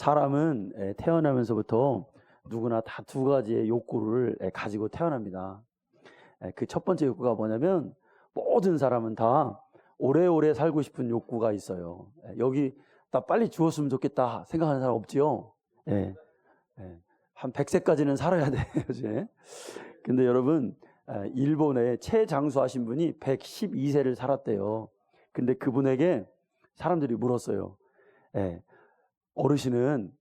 사람은 태어나면서부터 누구나 다 두 가지의 욕구를 가지고 태어납니다. 그 첫 번째 욕구가 뭐냐면 모든 사람은 다 오래오래 살고 싶은 욕구가 있어요. 여기 나 빨리 죽었으면 좋겠다 생각하는 사람 없지요? 한 100세까지는 살아야 돼요. 이제. 근데 여러분, 일본에 최장수하신 분이 112세를 살았대요. 근데 그분에게 사람들이 물었어요. 어르신은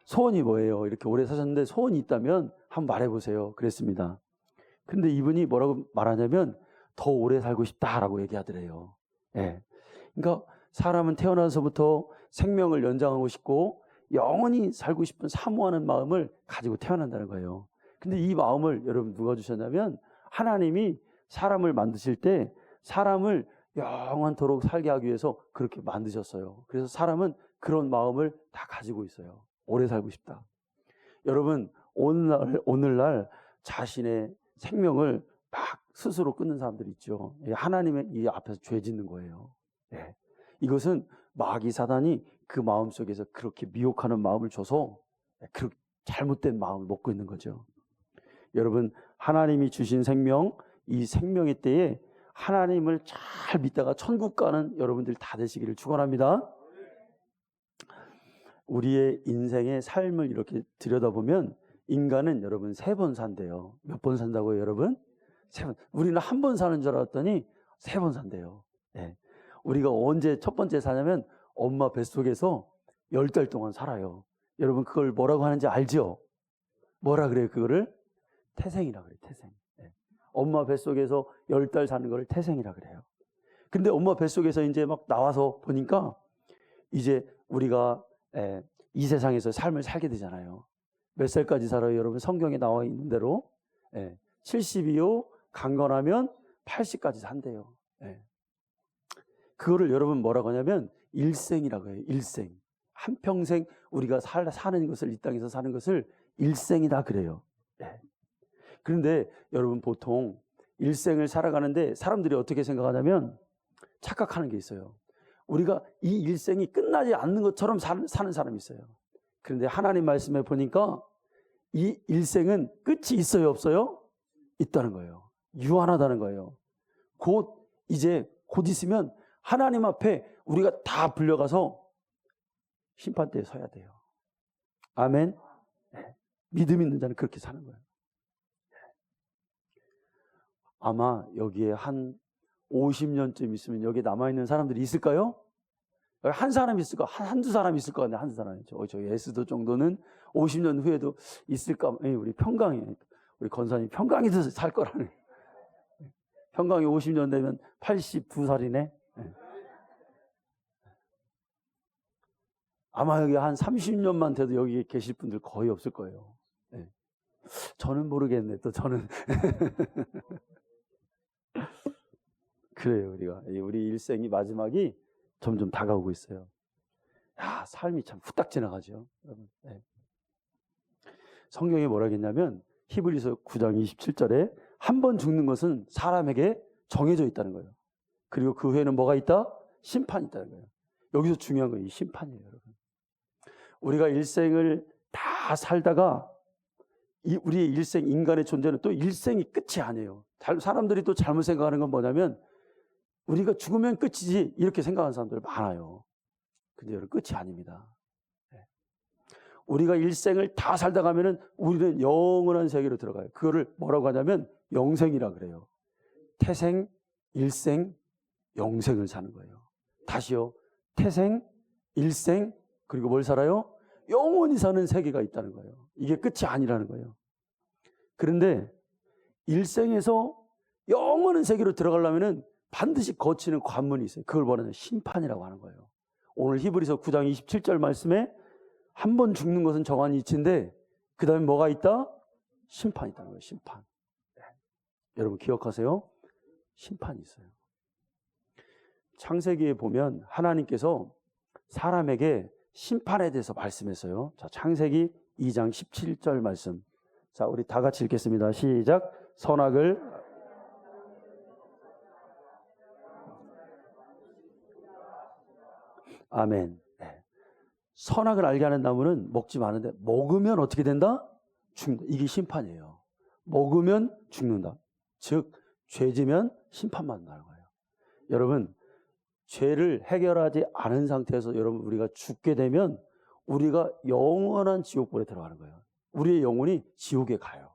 소원이 뭐예요? 이렇게 오래 사셨는데 소원이 있다면 한번 말해보세요. 그랬습니다. 근데 이분이 뭐라고 말하냐면 더 오래 살고 싶다라고 얘기하더래요. 그러니까 사람은 태어나서부터 생명을 연장하고 싶고 영원히 살고 싶은 사모하는 마음을 가지고 태어난다는 거예요. 근데 이 마음을 여러분 누가 주셨냐면 하나님이 사람을 만드실 때 사람을 영원토록 살게 하기 위해서 그렇게 만드셨어요. 그래서 사람은 그런 마음을 다 가지고 있어요. 오래 살고 싶다. 여러분 오늘날 자신의 생명을 막 스스로 끊는 사람들이 있죠. 하나님의 이 앞에서 죄 짓는 거예요. 이것은 마귀 사단이 그 마음속에서 그렇게 미혹하는 마음을 줘서 그렇게 잘못된 마음을 먹고 있는 거죠. 여러분 하나님이 주신 생명, 이 생명의 때에 하나님을 잘 믿다가 천국 가는 여러분들 다 되시기를 축원합니다. 우리의 인생의 삶을 이렇게 들여다보면 인간은 여러분 3번 산대요. 몇 번 산다고요, 여러분? 3번. 우리는 한 번 사는 줄 알았더니 3번 산대요. 우리가 언제 첫 번째 사냐면 엄마 뱃속에서 10달 동안 살아요. 여러분 그걸 뭐라고 하는지 알죠? 뭐라 그래요, 그거를? 태생이라 그래요, 태생. 엄마 뱃속에서 10달 사는 걸 태생이라 그래요. 근데 엄마 뱃속에서 이제 막 나와서 보니까 이제 우리가 이 세상에서 삶을 살게 되잖아요. 몇 살까지 살아요, 여러분? 성경에 나와 있는 대로 70이요 강건하면 80까지 산대요. 그거를 여러분 뭐라고 하냐면 일생이라고 해요. 일생. 한평생 우리가 사는 것을, 이 땅에서 사는 것을 일생이다 그래요. 그런데 여러분 보통 일생을 살아가는데 사람들이 어떻게 생각하냐면 착각하는 게 있어요. 우리가 이 일생이 끝나지 않는 것처럼 사는 사람이 있어요. 그런데 하나님 말씀에 보니까 이 일생은 끝이 있어요, 없어요? 있다는 거예요. 유한하다는 거예요. 곧 있으면 하나님 앞에 우리가 다 불려가서 심판대에 서야 돼요. 아멘. 믿음 있는 자는 그렇게 사는 거예요. 아마 여기에 한 50년쯤 있으면 여기에 남아있는 사람들이 있을까요? 한 사람 있을까? 한두 사람 있을 것 같네. 한두 사람. 저 예수도 정도는 50년 후에도 있을까? 우리 평강이, 우리 권사님 평강에도 살 거라네. 평강이 50년 되면 82살이네. 아마 여기 한 30년만 돼도 여기 계실 분들 거의 없을 거예요. 저는 모르겠네. 또 저는. 그래요, 우리 일생이 마지막이 점점 다가오고 있어요. 야, 삶이 참 후딱 지나가죠, 여러분. 성경에 뭐라 했냐면 히브리서 9장 27절에 한 번 죽는 것은 사람에게 정해져 있다는 거예요. 그리고 그 후에는 뭐가 있다? 심판이 있다는 거예요. 여기서 중요한 건 이 심판이에요, 여러분. 우리가 일생을 다 살다가 우리의 일생, 인간의 존재는 또 일생이 끝이 아니에요. 사람들이 또 잘못 생각하는 건 뭐냐면 우리가 죽으면 끝이지 이렇게 생각하는 사람들 많아요. 근데 여러분 끝이 아닙니다. 우리가 일생을 다 살다 가면은 우리는 영원한 세계로 들어가요. 그거를 뭐라고 하냐면 영생이라 그래요. 태생, 일생, 영생을 사는 거예요. 다시요. 태생, 일생, 그리고 뭘 살아요? 영원히 사는 세계가 있다는 거예요. 이게 끝이 아니라는 거예요. 그런데 일생에서 영원한 세계로 들어가려면은 반드시 거치는 관문이 있어요. 그걸 뭐냐면 심판이라고 하는 거예요. 오늘 히브리서 9장 27절 말씀에 한 번 죽는 것은 정한 이치인데 그 다음에 뭐가 있다? 심판이 있다는 거예요. 심판. 여러분 기억하세요? 심판이 있어요. 창세기에 보면 하나님께서 사람에게 심판에 대해서 말씀했어요. 자, 창세기 2장 17절 말씀. 자, 우리 다 같이 읽겠습니다. 시작. 선악을 아멘. 선악을 알게 하는 나무는 먹지 마는데 먹으면 어떻게 된다? 죽는다. 이게 심판이에요. 먹으면 죽는다. 즉 죄지면 심판만 나는 거예요. 여러분, 죄를 해결하지 않은 상태에서 여러분 우리가 죽게 되면 우리가 영원한 지옥불에 들어가는 거예요. 우리의 영혼이 지옥에 가요.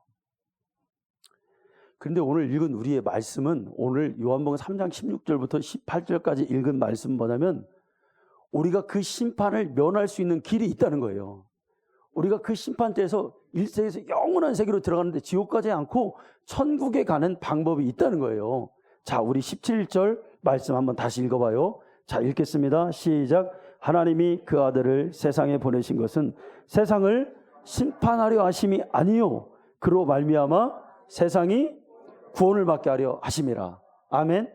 그런데 오늘 읽은 우리의 말씀은, 오늘 요한복음 3장 16절부터 18절까지 읽은 말씀은 뭐냐면 우리가 그 심판을 면할 수 있는 길이 있다는 거예요. 우리가 그 심판대에서 일세에서 영원한 세계로 들어가는데 지옥 가지 않고 천국에 가는 방법이 있다는 거예요. 자, 우리 17절 말씀 한번 다시 읽어봐요. 자, 읽겠습니다. 시작. 하나님이 그 아들을 세상에 보내신 것은 세상을 심판하려 하심이 아니요 그로 말미암아 세상이 구원을 받게 하려 하심이라. 아멘.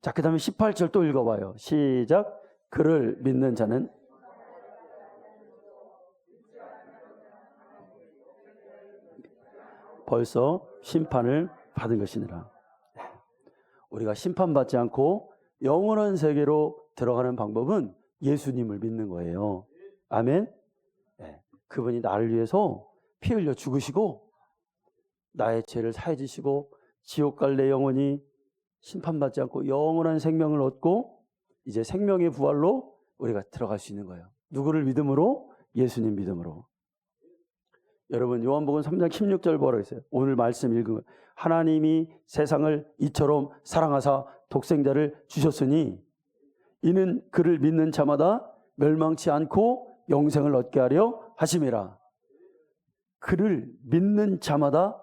자, 그 다음에 18절 또 읽어봐요. 시작. 그를 믿는 자는 벌써 심판을 받은 것이니라. 우리가 심판받지 않고 영원한 세계로 들어가는 방법은 예수님을 믿는 거예요. 아멘. 네. 그분이 나를 위해서 피 흘려 죽으시고 나의 죄를 사해 주시고 지옥 갈 내 영혼이 심판받지 않고 영원한 생명을 얻고 이제 생명의 부활로 우리가 들어갈 수 있는 거예요. 누구를 믿음으로? 예수님 믿음으로. 여러분, 요한복음 3장 16절 뭐라고 했어요? 오늘 말씀 읽은 거예요. 하나님이 세상을 이처럼 사랑하사 독생자를 주셨으니 이는 그를 믿는 자마다 멸망치 않고 영생을 얻게 하려 하심이라. 그를 믿는 자마다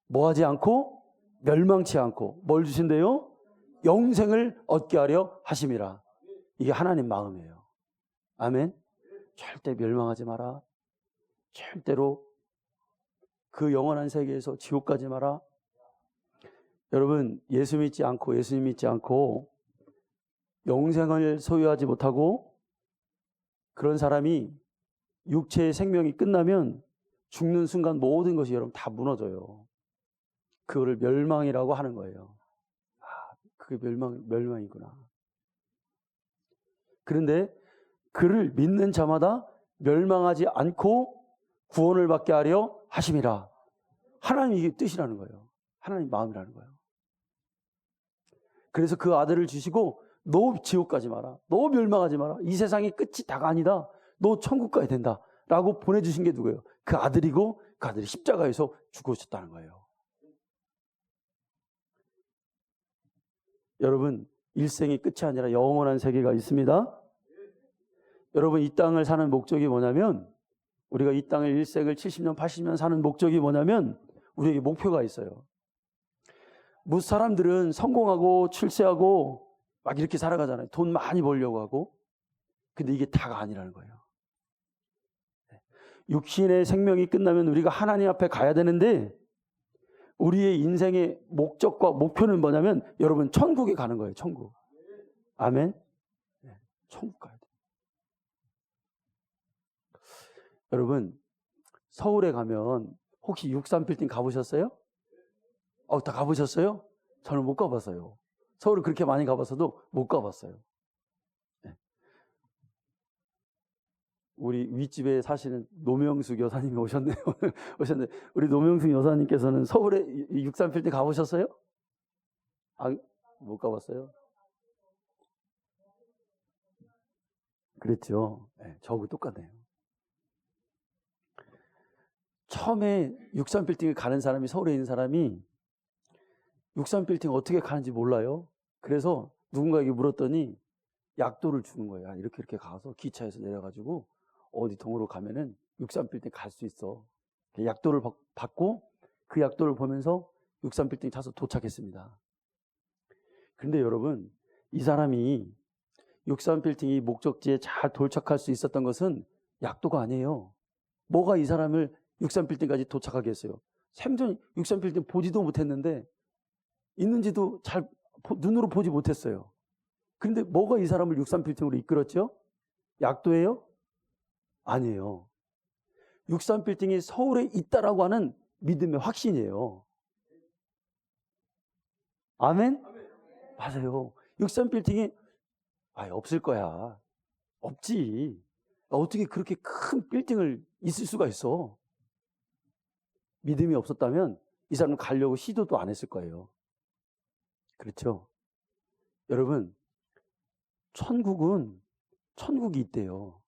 뭐하지 않고 멸망치 않고 뭘 주신대요? 영생을 얻게 하려 하심이라. 이게 하나님 마음이에요. 아멘. 절대 멸망하지 마라. 절대로 그 영원한 세계에서 지옥 가지 마라. 여러분, 예수 믿지 않고 예수님 믿지 않고 영생을 소유하지 못하고 그런 사람이 육체의 생명이 끝나면 죽는 순간 모든 것이 여러분 다 무너져요. 그거를 멸망이라고 하는 거예요. 아, 그게 멸망이구나. 그런데 그를 믿는 자마다 멸망하지 않고 구원을 받게 하려 하심이라. 하나님이 이게 뜻이라는 거예요. 하나님 마음이라는 거예요. 그래서 그 아들을 주시고 너 지옥 가지 마라. 너 멸망하지 마라. 이 세상이 끝이 다가 아니다. 너 천국 가야 된다. 라고 보내주신 게 누구예요? 그 아들이고 그 아들이 십자가에서 죽으셨다는 거예요. 여러분, 일생이 끝이 아니라 영원한 세계가 있습니다. 여러분, 이 땅을 사는 목적이 뭐냐면, 우리가 이 땅을 일생을 70년 80년 사는 목적이 뭐냐면 우리에게 목표가 있어요. 무슨 사람들은 성공하고 출세하고 막 이렇게 살아가잖아요. 돈 많이 벌려고 하고. 근데 이게 다가 아니라는 거예요. 육신의 생명이 끝나면 우리가 하나님 앞에 가야 되는데 우리의 인생의 목적과 목표는 뭐냐면 여러분 천국에 가는 거예요. 천국. 아멘. 천국 가야 돼요. 여러분, 서울에 가면 혹시 63빌딩 가보셨어요? 다 가보셨어요? 저는 못 가봤어요. 서울을 그렇게 많이 가봤어도 못 가봤어요. 우리 윗집에 사시는 노명숙 여사님이 오셨네요. 오셨네. 우리 노명숙 여사님께서는 서울에 63빌딩 가보셨어요? 아, 못 가봤어요? 그랬죠. 네, 저하고 똑같네요. 처음에 63빌딩을 가는 사람이, 서울에 있는 사람이 63빌딩 어떻게 가는지 몰라요. 그래서 누군가에게 물었더니 약도를 주는 거야. 이렇게 가서 기차에서 내려가지고 어디 동으로 가면은 63빌딩 갈 수 있어. 약도를 받고 그 약도를 보면서 63빌딩 타서 도착했습니다. 그런데 여러분, 이 사람이 63빌딩이 목적지에 잘 도착할 수 있었던 것은 약도가 아니에요. 뭐가 이 사람을 63빌딩까지 도착하게 했어요? 생전 63빌딩 보지도 못했는데 있는지도 잘 눈으로 보지 못했어요. 그런데 뭐가 이 사람을 63빌딩으로 이끌었죠? 약도예요? 아니에요. 63빌딩이 서울에 있다라고 하는 믿음의 확신이에요. 아멘? 맞아요. 63빌딩이 없을 거야. 없지. 어떻게 그렇게 큰 빌딩을 있을 수가 있어? 믿음이 없었다면 이 사람은 가려고 시도도 안 했을 거예요. 그렇죠? 여러분, 천국이 있대요.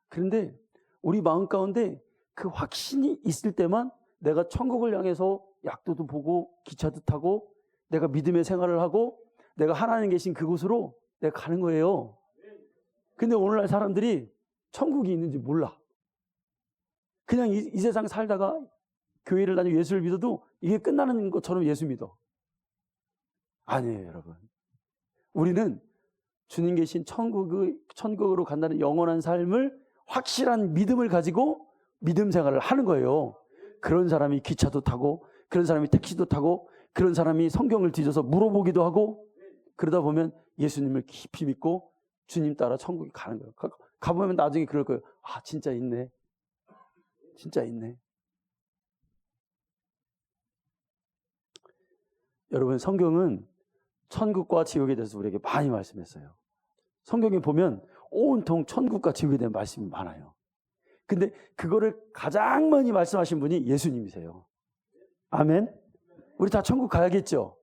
그런데 우리 마음 가운데 그 확신이 있을 때만 내가 천국을 향해서 약도도 보고 기차도 타고 내가 믿음의 생활을 하고 내가 하나님 계신 그곳으로 내가 가는 거예요. 근데 오늘날 사람들이 천국이 있는지 몰라. 그냥 이 세상 살다가 교회를 다니고 예수를 믿어도 이게 끝나는 것처럼 예수 믿어. 아니에요, 여러분. 우리는 주님 계신 천국으로 간다는 영원한 삶을 확실한 믿음을 가지고 믿음 생활을 하는 거예요. 그런 사람이 기차도 타고 그런 사람이 택시도 타고 그런 사람이 성경을 뒤져서 물어보기도 하고 그러다 보면 예수님을 깊이 믿고 주님 따라 천국에 가는 거예요. 가보면 나중에 그럴 거예요. 아, 진짜 있네. 진짜 있네. 여러분, 성경은 천국과 지옥에 대해서 우리에게 많이 말씀했어요. 성경에 보면 온통 천국과 지옥에 대한 말씀이 많아요. 근데 그거를 가장 많이 말씀하신 분이 예수님이세요. 아멘. 우리 다 천국 가야겠죠.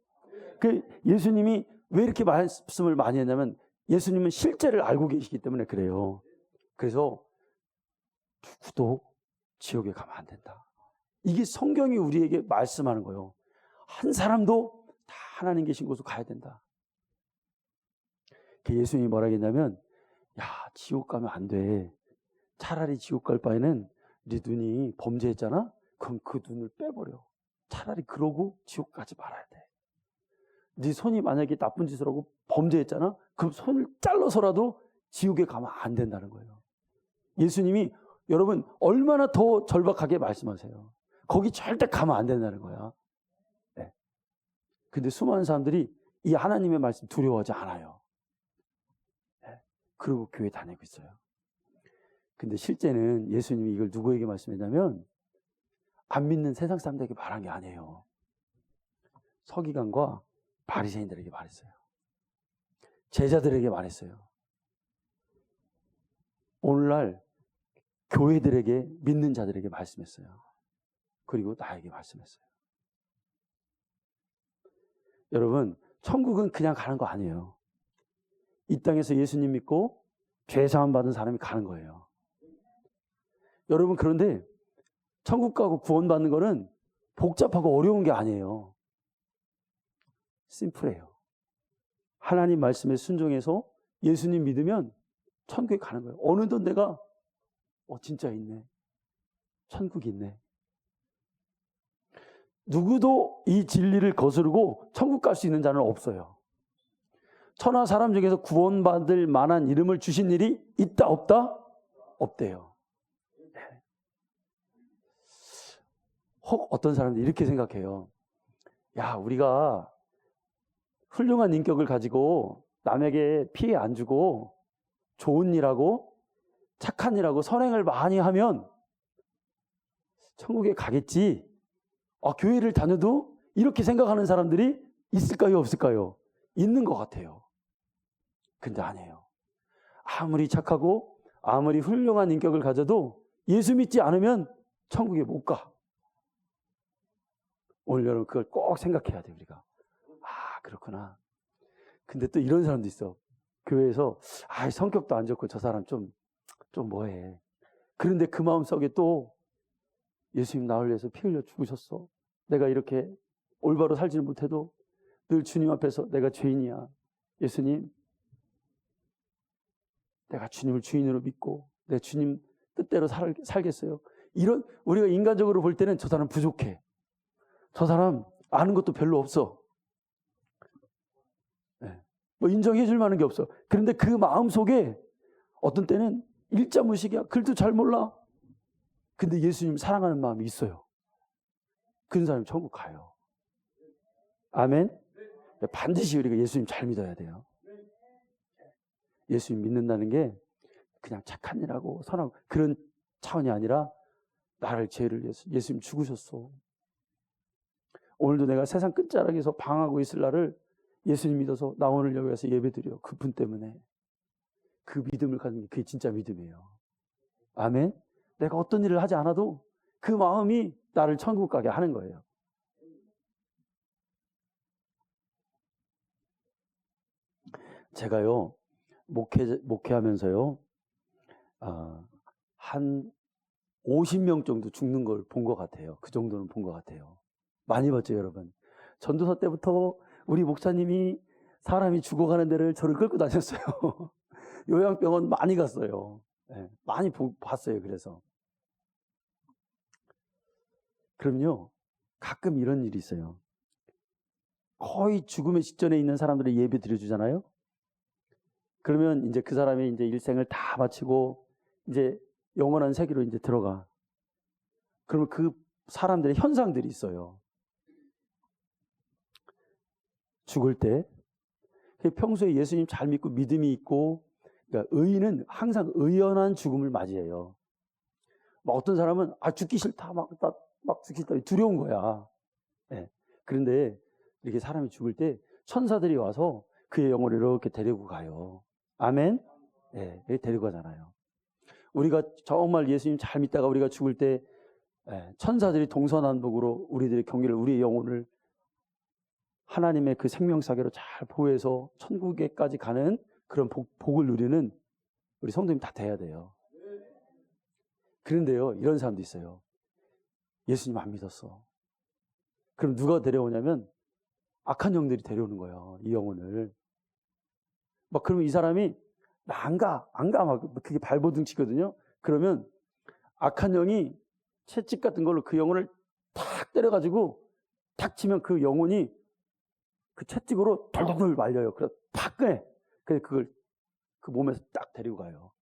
그 예수님이 왜 이렇게 말씀을 많이 했냐면 예수님은 실제를 알고 계시기 때문에 그래요. 그래서 누구도 지옥에 가면 안 된다. 이게 성경이 우리에게 말씀하는 거예요. 한 사람도 다 하나님 계신 곳으로 가야 된다. 그 예수님이 뭐라 했냐면 야, 지옥 가면 안 돼. 차라리 지옥 갈 바에는 네 눈이 범죄했잖아? 그럼 그 눈을 빼버려. 차라리 그러고 지옥 가지 말아야 돼. 네 손이 만약에 나쁜 짓을 하고 범죄했잖아? 그럼 손을 잘라서라도 지옥에 가면 안 된다는 거예요. 예수님이 여러분 얼마나 더 절박하게 말씀하세요. 거기 절대 가면 안 된다는 거야. 네. 근데 수많은 사람들이 이 하나님의 말씀 두려워하지 않아요. 네. 그리고 교회 다니고 있어요. 근데 실제는 예수님이 이걸 누구에게 말씀했냐면 안 믿는 세상 사람들에게 말한 게 아니에요. 서기관과 바리새인들에게 말했어요. 제자들에게 말했어요. 오늘날 교회들에게 믿는 자들에게 말씀했어요. 그리고 나에게 말씀했어요. 여러분, 천국은 그냥 가는 거 아니에요. 이 땅에서 예수님 믿고 죄 사함 받은 사람이 가는 거예요. 여러분, 그런데 천국 가고 구원받는 거는 복잡하고 어려운 게 아니에요. 심플해요. 하나님 말씀에 순종해서 예수님 믿으면 천국에 가는 거예요. 어느덧 내가 진짜 있네. 천국이 있네. 누구도 이 진리를 거스르고 천국 갈 수 있는 자는 없어요. 천하 사람 중에서 구원받을 만한 이름을 주신 일이 있다 없다? 없대요. 혹 어떤 사람들이 이렇게 생각해요. 야, 우리가 훌륭한 인격을 가지고 남에게 피해 안 주고 좋은 일하고 착한 일하고 선행을 많이 하면 천국에 가겠지. 교회를 다녀도 이렇게 생각하는 사람들이 있을까요, 없을까요? 있는 것 같아요. 근데 아니에요. 아무리 착하고 아무리 훌륭한 인격을 가져도 예수 믿지 않으면 천국에 못 가. 오늘 여러분 그걸 꼭 생각해야 돼요, 우리가. 그렇구나. 근데 또 이런 사람도 있어. 교회에서 성격도 안 좋고 저 사람 좀 뭐해. 그런데 그 마음속에 또 예수님 나를 위해서 피 흘려 죽으셨어. 내가 이렇게 올바로 살지는 못해도 늘 주님 앞에서 내가 죄인이야. 예수님, 내가 주님을 주인으로 믿고 내 주님 뜻대로 살겠어요. 이런 우리가 인간적으로 볼 때는 저 사람 부족해. 저 사람 아는 것도 별로 없어. 네. 뭐 인정해 줄 만한 게 없어. 그런데 그 마음 속에 어떤 때는 일자무식이야. 글도 잘 몰라. 근데 예수님 사랑하는 마음이 있어요. 그런 사람이 천국 가요. 아멘. 반드시 우리가 예수님 잘 믿어야 돼요. 예수님 믿는다는 게 그냥 착한 일하고 선하고 그런 차원이 아니라 나를 죄를 위해서 예수님 죽으셨어. 오늘도 내가 세상 끝자락에서 방황하고 있을 나를 예수님 믿어서 나 오늘 여기 와서 예배드려. 그분 때문에. 그 믿음을 가진 게 그게 진짜 믿음이에요. 아멘. 내가 어떤 일을 하지 않아도 그 마음이 나를 천국 가게 하는 거예요. 제가요, 목회하면서요, 한 50명 정도 죽는 걸 본 것 같아요. 그 정도는 본 것 같아요. 많이 봤죠, 여러분. 전도서 때부터 우리 목사님이 사람이 죽어가는 데를 저를 끌고 다녔어요. 요양병원 많이 갔어요. 네, 많이 봤어요. 그래서. 그럼요, 가끔 이런 일이 있어요. 거의 죽음의 직전에 있는 사람들이 예배 드려주잖아요. 그러면 이제 그 사람이 이제 일생을 다 마치고 이제 영원한 세계로 이제 들어가. 그러면 그 사람들의 현상들이 있어요. 죽을 때 평소에 예수님 잘 믿고 믿음이 있고, 그러니까 의인은 항상 의연한 죽음을 맞이해요. 막 어떤 사람은 죽기 싫다, 막 죽기 싫다, 두려운 거야. 네. 그런데 이렇게 사람이 죽을 때 천사들이 와서 그의 영혼을 이렇게 데리고 가요. 아멘. 네, 데리고 가잖아요. 우리가 정말 예수님 잘 믿다가 우리가 죽을 때 천사들이 동서남북으로 우리들의 경계를, 우리의 영혼을 하나님의 그 생명사계로 잘 보호해서 천국에까지 가는 그런 복을 누리는 우리 성도님 다 돼야 돼요. 그런데요, 이런 사람도 있어요. 예수님 안 믿었어. 그럼 누가 데려오냐면 악한 영들이 데려오는 거예요, 이 영혼을. 막 그러면 이 사람이 안 가, 막 그게 발버둥 치거든요. 그러면 악한 영이 채찍 같은 걸로 그 영혼을 탁 때려가지고 탁 치면 그 영혼이 그 채찍으로 돌돌돌 말려요. 그래서 팍 꺼내. 그래서 그걸 그 몸에서 딱 데리고 가요.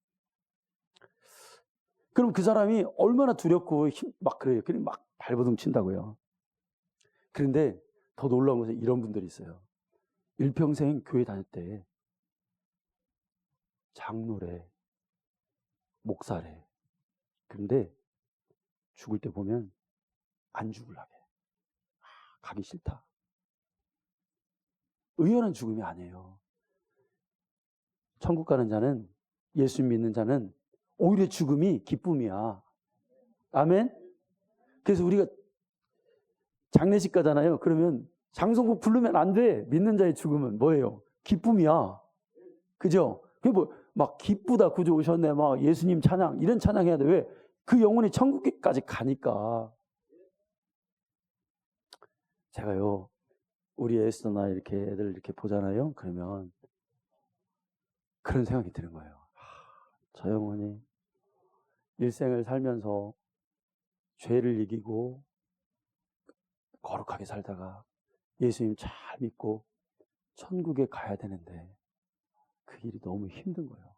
그럼 그 사람이 얼마나 두렵고 막 그래요. 그냥 막 발버둥 친다고요. 그런데 더 놀라운 것은 이런 분들이 있어요. 일평생 교회 다닐 때 장로래, 목사래. 그런데 죽을 때 보면 안 죽으려고 해. 가기 싫다. 의연한 죽음이 아니에요. 천국 가는 자는, 예수 믿는 자는 오히려 죽음이 기쁨이야. 아멘? 그래서 우리가 장례식 가잖아요. 그러면 장성국 부르면 안 돼. 믿는 자의 죽음은 뭐예요? 기쁨이야. 그죠? 그게 막 기쁘다 구주 오셨네, 막 예수님 찬양, 이런 찬양 해야 돼. 왜? 그 영혼이 천국까지 가니까. 제가요, 우리 에스더나 이렇게 애들 이렇게 보잖아요. 그러면 그런 생각이 드는 거예요. 저 영혼이 일생을 살면서 죄를 이기고 거룩하게 살다가 예수님 잘 믿고 천국에 가야 되는데 그 일이 너무 힘든 거예요.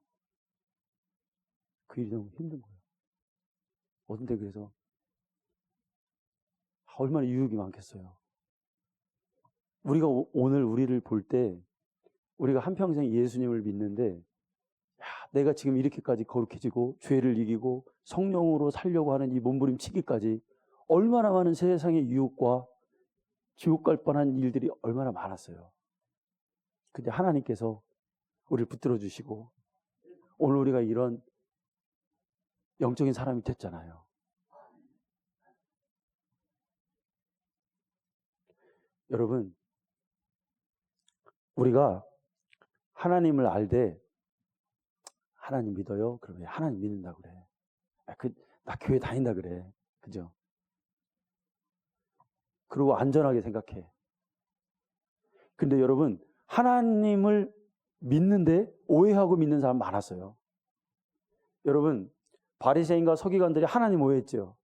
그 일이 너무 힘든 거예요. 어딘데 그래서 얼마나 유혹이 많겠어요. 우리가 오늘 우리를 볼 때 우리가 한평생 예수님을 믿는데, 내가 지금 이렇게까지 거룩해지고 죄를 이기고 성령으로 살려고 하는 이 몸부림치기까지 얼마나 많은 세상의 유혹과 지옥 갈 뻔한 일들이 얼마나 많았어요. 근데 하나님께서 우리를 붙들어 주시고 오늘 우리가 이런 영적인 사람이 됐잖아요. 여러분, 우리가 하나님을 알되 하나님 믿어요? 그러면 하나님 믿는다 그래. 나 교회 다닌다 그래. 그죠? 그리고 안전하게 생각해. 근데 여러분, 하나님을 믿는데 오해하고 믿는 사람 많았어요. 여러분, 바리새인과 서기관들이 하나님 오해했죠.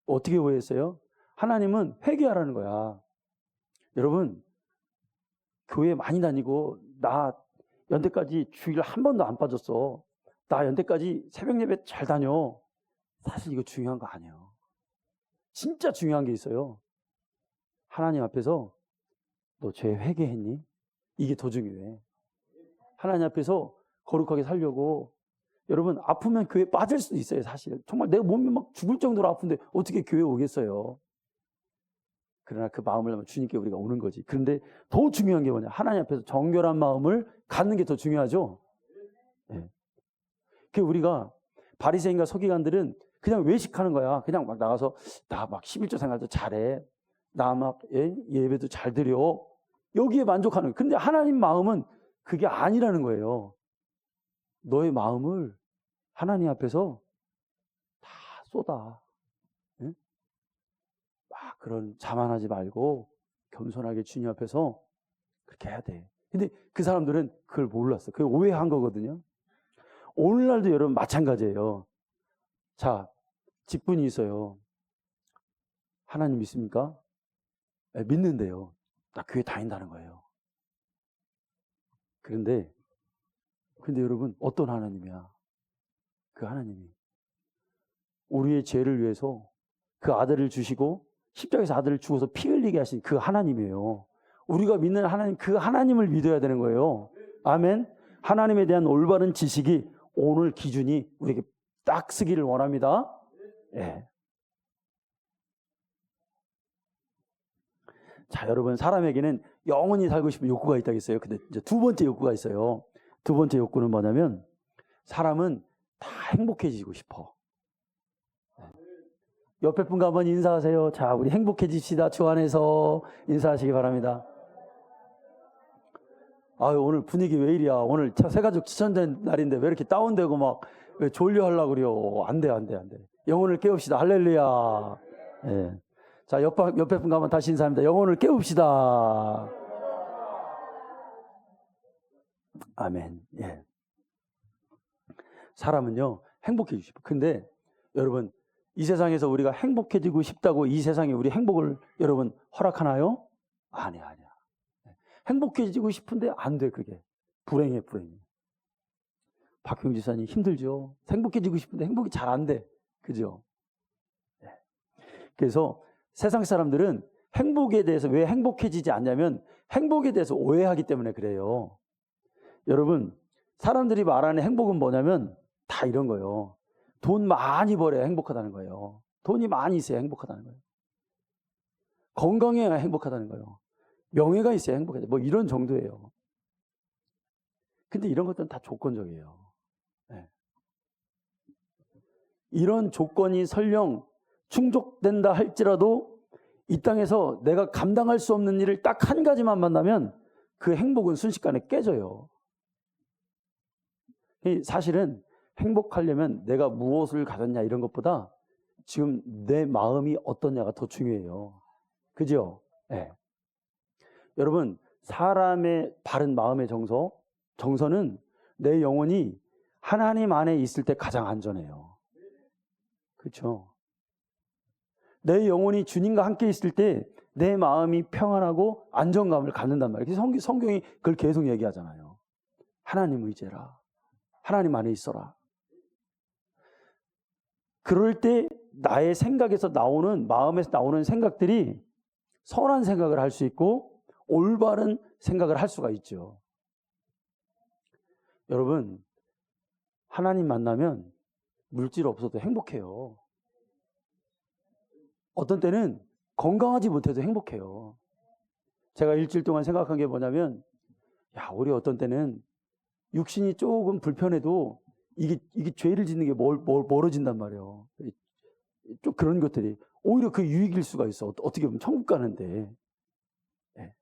어떻게 오해했어요? 하나님은 회개하라는 거야. 여러분, 교회 많이 다니고 나 연대까지 주일 한 번도 안 빠졌어. 나 연대까지 새벽 예배 잘 다녀. 사실 이거 중요한 거 아니에요. 진짜 중요한 게 있어요. 하나님 앞에서 너 죄 회개했니? 이게 더 중요해. 하나님 앞에서 거룩하게 살려고. 여러분, 아프면 교회 빠질 수도 있어요. 사실 정말 내 몸이 막 죽을 정도로 아픈데 어떻게 교회 오겠어요? 그러나 그 마음을 하면 주님께 우리가 오는 거지. 그런데 더 중요한 게 뭐냐? 하나님 앞에서 정결한 마음을 갖는 게 더 중요하죠. 네. 그 우리가 바리새인과 서기관들은 그냥 외식하는 거야. 그냥 막 나가서 나 막 11조 생활도 잘해. 나 막 예배도 잘 드려. 여기에 만족하는 거예요. 근데 하나님 마음은 그게 아니라는 거예요. 너의 마음을 하나님 앞에서 다 쏟아. 응? 막 그런 자만하지 말고 겸손하게 주님 앞에서 그렇게 해야 돼. 근데 그 사람들은 그걸 몰랐어. 그걸 오해한 거거든요. 오늘날도 여러분 마찬가지예요. 자, 직분이 있어요. 하나님 믿습니까? 네, 믿는데요. 나 교회 다닌다는 거예요. 근데 여러분 어떤 하나님이야? 그 하나님이 우리의 죄를 위해서 그 아들을 주시고 십자가에서 아들을 죽어서 피 흘리게 하신 그 하나님이에요. 우리가 믿는 하나님, 그 하나님을 믿어야 되는 거예요. 아멘. 하나님에 대한 올바른 지식이 오늘 기준이 우리에게 딱 쓰기를 원합니다. 예. 자, 여러분, 사람에게는 영원히 살고 싶은 욕구가 있다겠어요. 근데 이제 두 번째 욕구가 있어요. 두 번째 욕구는 뭐냐면 사람은 다 행복해지고 싶어. 옆에 분과 한번 인사하세요. 자, 우리 행복해집시다. 주 안에서 인사하시기 바랍니다. 아유, 오늘 분위기 왜 이리야? 오늘 새가족 지천된 날인데 왜 이렇게 다운되고 막 왜 졸려 하려고 그래요? 안 돼. 영혼을 깨웁시다. 할렐루야. 예. 자, 옆에 분과 한번 다시 인사합니다. 영혼을 깨웁시다. 아멘. 예. 사람은요, 행복해지고 싶어. 근데 여러분, 이 세상에서 우리가 행복해지고 싶다고 이 세상에 우리 행복을 여러분 허락하나요? 아니야. 행복해지고 싶은데 안 돼, 그게. 불행해. 박형 지사님 힘들죠? 행복해지고 싶은데 행복이 잘 안 돼. 그죠? 네. 그래서 세상 사람들은 행복에 대해서 왜 행복해지지 않냐면 행복에 대해서 오해하기 때문에 그래요. 여러분, 사람들이 말하는 행복은 뭐냐면 다 이런 거예요. 돈 많이 벌어야 행복하다는 거예요. 돈이 많이 있어야 행복하다는 거예요. 건강해야 행복하다는 거예요. 명예가 있어야 행복하다. 뭐 이런 정도예요. 근데 이런 것들은 다 조건적이에요. 네. 이런 조건이 설령 충족된다 할지라도 이 땅에서 내가 감당할 수 없는 일을 딱 한 가지만 만나면 그 행복은 순식간에 깨져요. 사실은 행복하려면 내가 무엇을 가졌냐 이런 것보다 지금 내 마음이 어떠냐가 더 중요해요. 그죠? 네. 여러분, 사람의 바른 마음의 정서는 내 영혼이 하나님 안에 있을 때 가장 안전해요. 그렇죠? 내 영혼이 주님과 함께 있을 때 내 마음이 평안하고 안정감을 갖는단 말이에요. 그래서 성경이 그걸 계속 얘기하잖아요. 하나님 의지해라. 하나님 안에 있어라. 그럴 때 나의 생각에서 나오는, 마음에서 나오는 생각들이 선한 생각을 할 수 있고 올바른 생각을 할 수가 있죠. 여러분, 하나님 만나면 물질 없어도 행복해요. 어떤 때는 건강하지 못해도 행복해요. 제가 일주일 동안 생각한 게 뭐냐면, 우리 어떤 때는 육신이 조금 불편해도 이게 죄를 짓는 게 멀어진단 말이에요. 좀 그런 것들이 오히려 그 유익일 수가 있어. 어떻게 보면 천국 가는데. 네.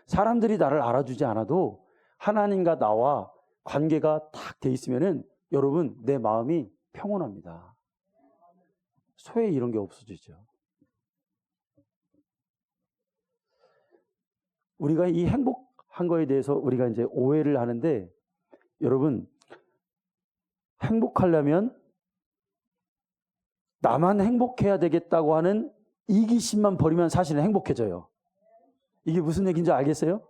사람들이 나를 알아주지 않아도 하나님과 나와 관계가 딱 돼 있으면은 여러분 내 마음이 평온합니다. 소외 이런 게 없어지죠. 우리가 이 행복한 거에 대해서 우리가 이제 오해를 하는데 여러분 행복하려면 나만 행복해야 되겠다고 하는 이기심만 버리면 사실은 행복해져요. 이게 무슨 얘기인지 알겠어요?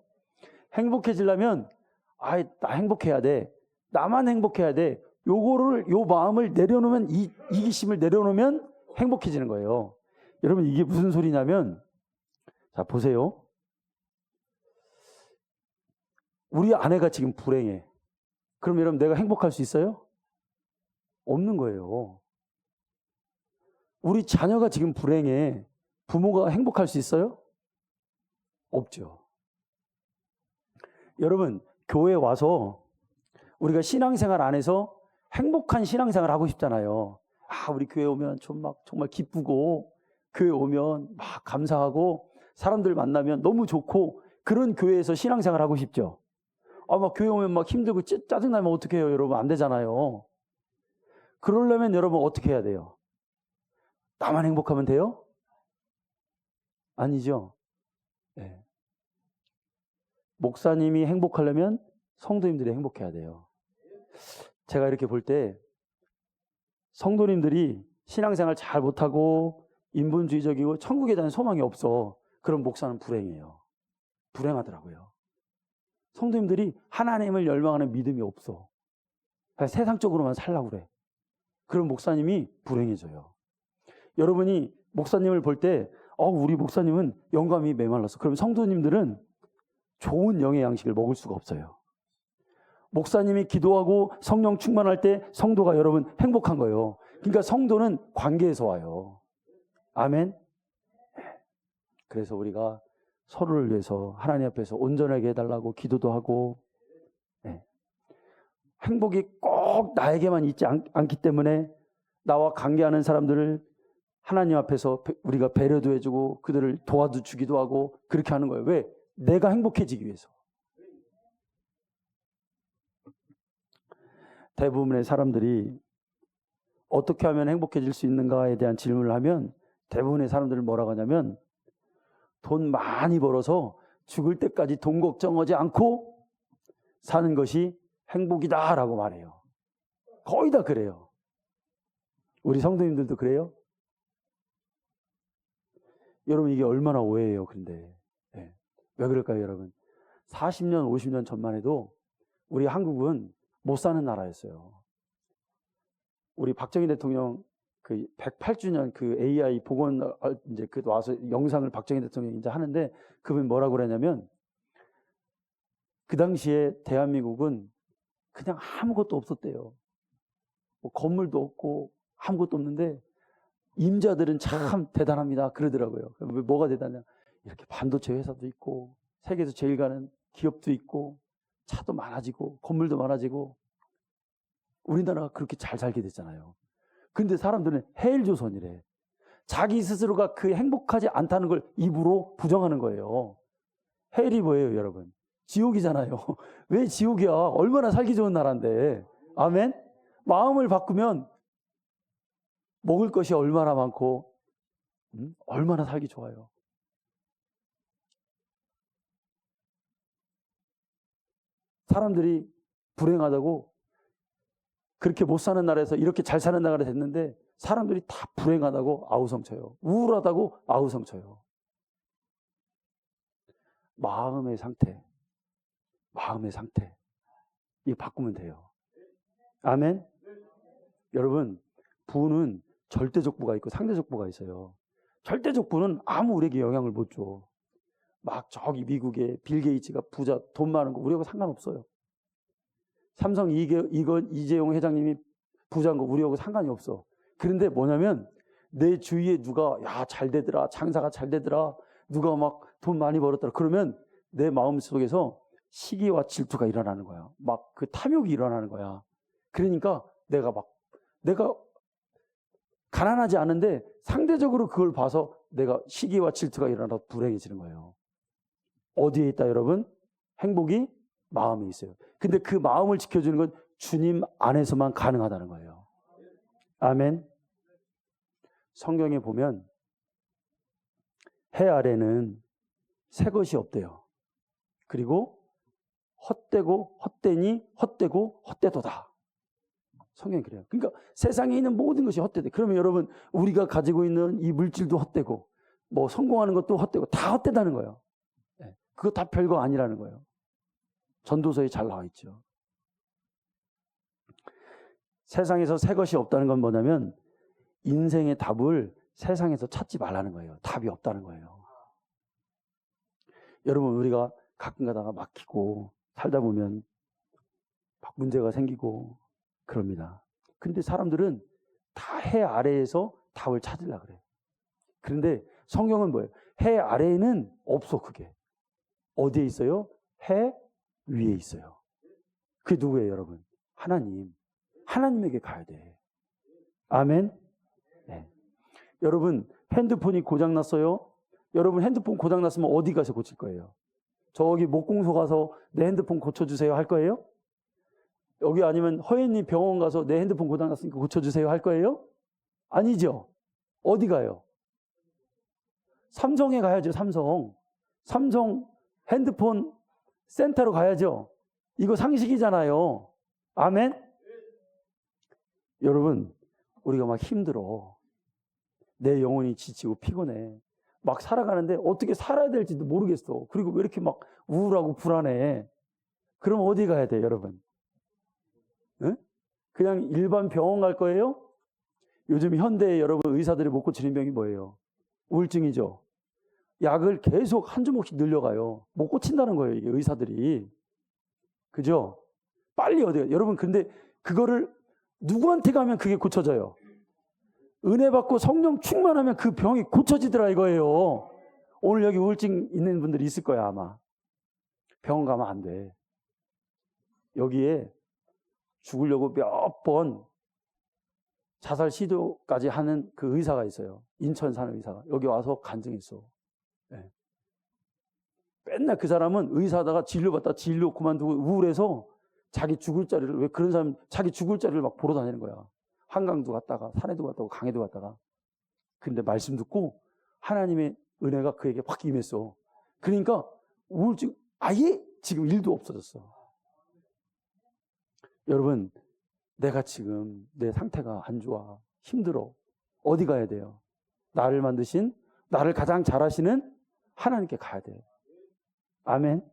행복해지려면 나 행복해야 돼. 나만 행복해야 돼. 요 마음을 내려놓으면 이기심을 내려놓으면 행복해지는 거예요. 여러분 이게 무슨 소리냐면 자 보세요. 우리 아내가 지금 불행해. 그럼 여러분 내가 행복할 수 있어요? 없는 거예요. 우리 자녀가 지금 불행해. 부모가 행복할 수 있어요? 없죠. 여러분 교회 와서 우리가 신앙생활 안에서 행복한 신앙생활 하고 싶잖아요. 우리 교회 오면 정말 기쁘고, 교회 오면 막 감사하고, 사람들 만나면 너무 좋고, 그런 교회에서 신앙생활 하고 싶죠. 막 교회 오면 막 힘들고 짜증나면 어떻게 해요, 여러분? 안 되잖아요. 그러려면 여러분 어떻게 해야 돼요? 나만 행복하면 돼요? 아니죠. 네. 목사님이 행복하려면 성도님들이 행복해야 돼요. 제가 이렇게 볼 때 성도님들이 신앙생활 잘 못하고 인본주의적이고 천국에 대한 소망이 없어. 그럼 목사는 불행해요. 불행하더라고요. 성도님들이 하나님을 열망하는 믿음이 없어. 그냥 세상적으로만 살라고 그래. 그럼 목사님이 불행해져요. 여러분이 목사님을 볼 때 우리 목사님은 영감이 메말랐어. 그럼 성도님들은 좋은 영의 양식을 먹을 수가 없어요. 목사님이 기도하고 성령 충만할 때 성도가 여러분 행복한 거예요. 그러니까 성도는 관계에서 와요. 아멘. 그래서 우리가 서로를 위해서 하나님 앞에서 온전하게 해달라고 기도도 하고, 행복이 꼭 나에게만 있지 않기 때문에 나와 관계하는 사람들을 하나님 앞에서 우리가 배려도 해주고 그들을 도와주기도 하고 그렇게 하는 거예요. 왜? 내가 행복해지기 위해서. 대부분의 사람들이 어떻게 하면 행복해질 수 있는가에 대한 질문을 하면 대부분의 사람들은 뭐라고 하냐면 돈 많이 벌어서 죽을 때까지 돈 걱정하지 않고 사는 것이 행복이다라고 말해요. 거의 다 그래요. 우리 성도님들도 그래요? 여러분 이게 얼마나 오해예요. 그런데 왜 그럴까요, 여러분? 40년, 50년 전만 해도 우리 한국은 못 사는 나라였어요. 우리 박정희 대통령 그 108주년 그 AI 복원 이제 그 와서 영상을 박정희 대통령이 이제 하는데 그분 뭐라고 그러냐면 그 당시에 대한민국은 그냥 아무것도 없었대요. 뭐 건물도 없고 아무것도 없는데 임자들은 참 대단합니다. 그러더라고요. 뭐가 대단하냐? 이렇게 반도체 회사도 있고 세계에서 제일 가는 기업도 있고 차도 많아지고 건물도 많아지고 우리나라가 그렇게 잘 살게 됐잖아요. 근데 사람들은 해일조선이래. 자기 스스로가 그 행복하지 않다는 걸 입으로 부정하는 거예요. 헬이 뭐예요, 여러분? 지옥이잖아요. 왜 지옥이야? 얼마나 살기 좋은 나라인데. 아멘? 마음을 바꾸면 먹을 것이 얼마나 많고 얼마나 살기 좋아요. 사람들이 불행하다고 그렇게 못 사는 나라에서 이렇게 잘 사는 나라가 됐는데 사람들이 다 불행하다고 아우성쳐요. 우울하다고 아우성쳐요. 마음의 상태 이거 바꾸면 돼요. 아멘? 여러분, 부는 절대적 부가 있고 상대적 부가 있어요. 절대적 부는 아무 우리에게 영향을 못 줘. 막 저기 미국의 빌 게이츠가 부자 돈 많은 거 우리하고 상관없어요. 삼성 이재용 회장님이 부자인 거 우리하고 상관이 없어. 그런데 뭐냐면 내 주위에 누가 잘 되더라, 장사가 잘 되더라, 누가 막 돈 많이 벌었더라 그러면 내 마음속에서 시기와 질투가 일어나는 거야. 막 그 탐욕이 일어나는 거야. 그러니까 내가 가난하지 않은데 상대적으로 그걸 봐서 내가 시기와 질투가 일어나서 불행해지는 거예요. 어디에 있다 여러분? 행복이 마음에 있어요. 근데 그 마음을 지켜주는 건 주님 안에서만 가능하다는 거예요. 아멘. 성경에 보면 해 아래는 새 것이 없대요. 그리고 헛되고 헛되니 헛되고 헛되도다. 성경이 그래요. 그러니까 세상에 있는 모든 것이 헛되대. 그러면 여러분 우리가 가지고 있는 이 물질도 헛되고 뭐 성공하는 것도 헛되고 다 헛되다는 거예요. 그거 다 별거 아니라는 거예요. 전도서에 잘 나와 있죠. 세상에서 새 것이 없다는 건 뭐냐면 인생의 답을 세상에서 찾지 말라는 거예요. 답이 없다는 거예요. 여러분 우리가 가끔 가다가 막히고 살다 보면 막 문제가 생기고 그럽니다. 근데 사람들은 다 해 아래에서 답을 찾으려고 그래. 그런데 성경은 뭐예요? 해 아래에는 없어. 그게 어디에 있어요? 해 위에 있어요. 그게 누구예요, 여러분? 하나님. 하나님에게 가야 돼. 아멘. 네. 여러분 핸드폰이 고장났어요? 여러분 핸드폰 고장났으면 어디 가서 고칠 거예요? 저기 목공소 가서 내 핸드폰 고쳐주세요 할 거예요? 여기 아니면 허예님 병원 가서 내 핸드폰 고장났으니까 고쳐주세요 할 거예요? 아니죠. 어디 가요? 삼성에 가야죠. 삼성 핸드폰 센터로 가야죠. 이거 상식이잖아요. 아멘? 여러분 우리가 막 힘들어. 내 영혼이 지치고 피곤해. 막 살아가는데 어떻게 살아야 될지도 모르겠어. 그리고 왜 이렇게 막 우울하고 불안해. 그럼 어디 가야 돼 여러분? 응? 그냥 일반 병원 갈 거예요? 요즘 현대에 여러분 의사들이 못 고치는 병이 뭐예요? 우울증이죠. 약을 계속 한 주먹씩 늘려가요. 못 고친다는 거예요 이게 의사들이. 그죠? 빨리 어디 가요? 여러분 근데 그거를 누구한테 가면 그게 고쳐져요? 은혜 받고 성령 충만하면 그 병이 고쳐지더라 이거예요. 오늘 여기 우울증 있는 분들이 있을 거야 아마. 병원 가면 안 돼. 여기에 죽으려고 몇 번 자살 시도까지 하는 그 의사가 있어요. 인천 사는 의사가. 여기 와서 간증했어. 네. 맨날 그 사람은 의사다가 진료받다 진료 그만두고 우울해서 자기 죽을 자리를, 왜 그런 사람 자기 죽을 자리를 막 보러 다니는 거야. 한강도 갔다가 산에도 갔다가 강에도 갔다가. 근데 말씀 듣고 하나님의 은혜가 그에게 확 임했어. 그러니까 우울증 아예 지금 일도 없어졌어. 여러분 내가 지금 내 상태가 안 좋아. 힘들어. 어디 가야 돼요? 나를 만드신, 나를 가장 잘 아시는 하나님께 가야 돼. 아멘.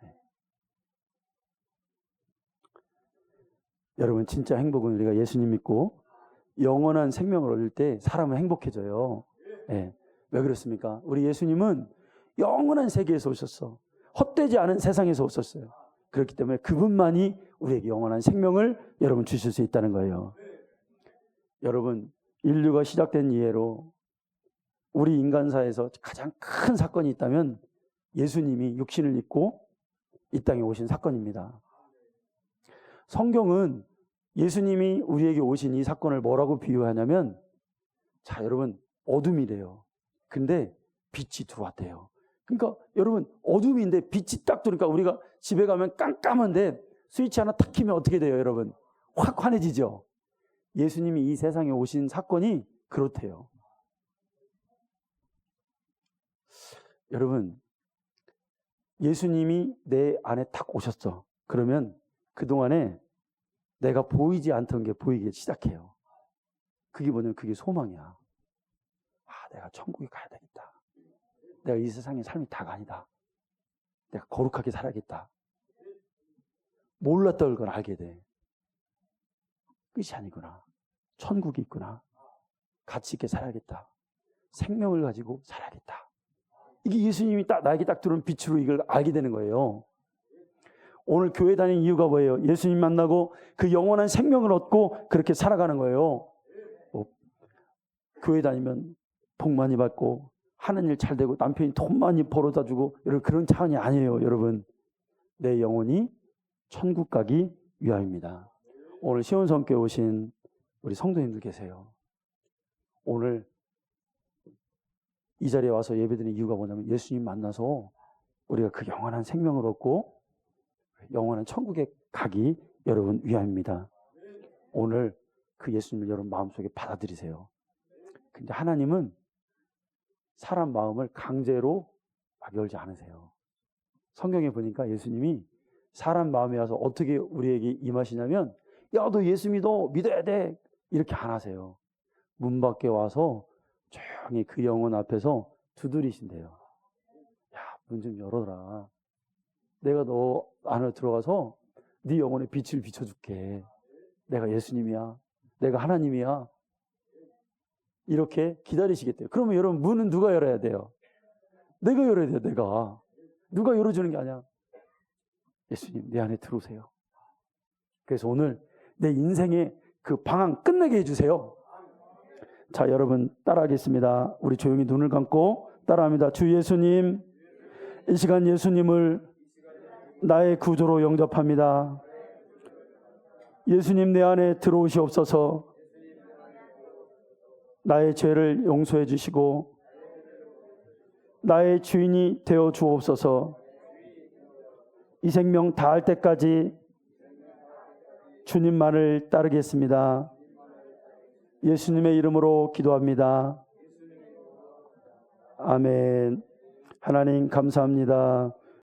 네. 여러분 진짜 행복은 우리가 예수님 믿고 영원한 생명을 얻을 때 사람은 행복해져요. 네. 왜 그렇습니까? 우리 예수님은 영원한 세계에서 오셨어. 헛되지 않은 세상에서 오셨어요. 그렇기 때문에 그분만이 우리에게 영원한 생명을 여러분 주실 수 있다는 거예요. 여러분 인류가 시작된 이래로 우리 인간사에서 가장 큰 사건이 있다면 예수님이 육신을 입고 이 땅에 오신 사건입니다. 성경은 예수님이 우리에게 오신 이 사건을 뭐라고 비유하냐면, 자 여러분 어둠이래요. 근데 빛이 들어왔대요. 그러니까 여러분 어둠인데 빛이 딱 들어오니까 우리가 집에 가면 깜깜한데 스위치 하나 탁 키면 어떻게 돼요 여러분? 확 환해지죠. 예수님이 이 세상에 오신 사건이 그렇대요. 여러분 예수님이 내 안에 탁 오셨어. 그러면 그동안에 내가 보이지 않던 게 보이기 시작해요. 그게 뭐냐면 그게 소망이야. 아 내가 천국에 가야 되겠다. 내가 이 세상의 삶이 다가 아니다. 내가 거룩하게 살아야겠다. 몰랐던 걸 알게 돼. 끝이 아니구나. 천국이 있구나. 가치 있게 살아야겠다. 생명을 가지고 살아야겠다. 이게 예수님이 딱 나에게 딱 들어온 빛으로 이걸 알게 되는 거예요. 오늘 교회 다니는 이유가 뭐예요? 예수님 만나고 그 영원한 생명을 얻고 그렇게 살아가는 거예요. 교회 다니면 복 많이 받고 하는 일 잘 되고 남편이 돈 많이 벌어다 주고 여러분 그런 차원이 아니에요. 여러분 내 영혼이 천국 가기 위함입니다. 오늘 시온성교회 오신 우리 성도님들 계세요. 오늘 이 자리에 와서 예배드리는 이유가 뭐냐면 예수님 만나서 우리가 그 영원한 생명을 얻고 영원한 천국에 가기 여러분 위함입니다. 오늘 그 예수님을 여러분 마음속에 받아들이세요. 근데 하나님은 사람 마음을 강제로 막 열지 않으세요. 성경에 보니까 예수님이 사람 마음에 와서 어떻게 우리에게 임하시냐면 야 너 예수 믿어야 돼 이렇게 안 하세요. 문 밖에 와서 조용히 그 영혼 앞에서 두드리신대요. 야 문 좀 열어라. 내가 너 안으로 들어가서 네 영혼에 빛을 비춰줄게. 내가 예수님이야. 내가 하나님이야. 이렇게 기다리시겠대요. 그러면 여러분 문은 누가 열어야 돼요? 내가 열어야 돼요. 내가. 누가 열어주는 게 아니야. 예수님 내 안에 들어오세요. 그래서 오늘 내 인생의 그 방황 끝내게 해주세요. 자 여러분 따라하겠습니다. 우리 조용히 눈을 감고 따라합니다. 주 예수님, 이 시간 예수님을 나의 구주로 영접합니다. 예수님 내 안에 들어오시옵소서. 나의 죄를 용서해 주시고 나의 주인이 되어 주옵소서. 이 생명 다할 때까지 주님만을 따르겠습니다. 예수님의 이름으로 기도합니다. 아멘. 하나님 감사합니다.